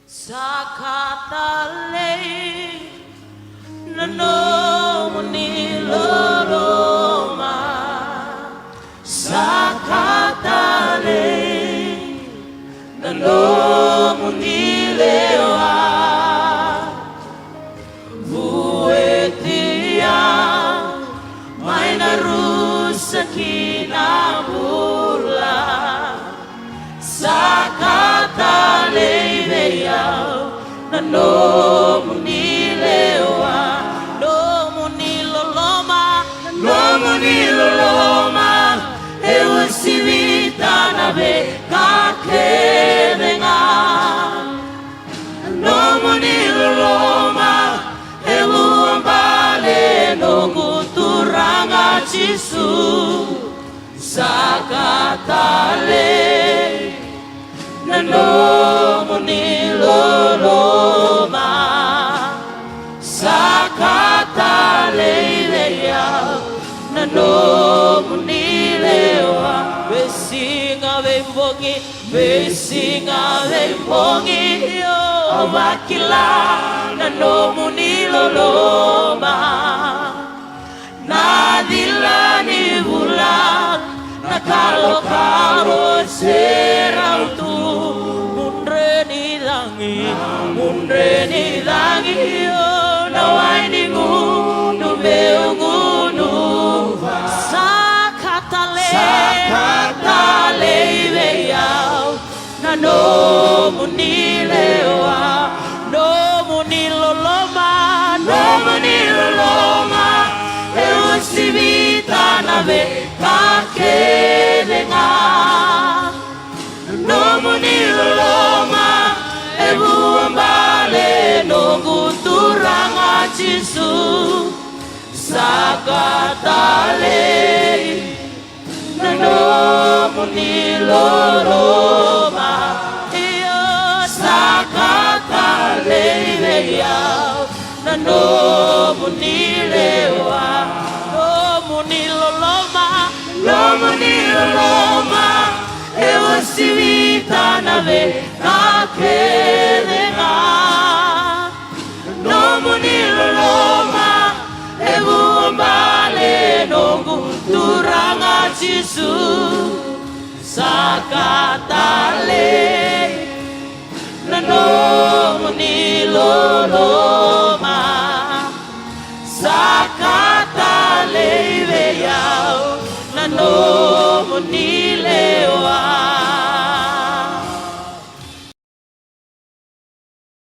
Sakatale Nano Muniloroma Sakatale Nano Munilewa Vuetia Mainarusa Kinabula Sakatale Nano Munilewa No Muniloloma No Muniloloma Eu sivita na ve kakedenga No Muniloloma Eu ambale no kuturanga chisu Sakatale Nano Muniloloma Sakatale Nano Munilewa Besinga vembongi Ovakila Nano Muniloloma Nadila ni bulan Nakalo-kalo serautu Mundre ni dangi Nawai ni ngunu beungunu Sakatale veyau Nano Munilewa No Muniloloma No Muniloloma Eu sivita na ve kakedenga No Muniloloma Ebu ambale no guturanga chisu Sakatale Nano Muniloloma Iyo Sakatale veyau Nano Munilewa No Muniloloma No Muniloloma Eu sivita na ve kakedenga No Muniloloma Ebu ambale no guturanga chisu Sakatale Nano Muniloloma Sakatale veyau Nano Muniloloma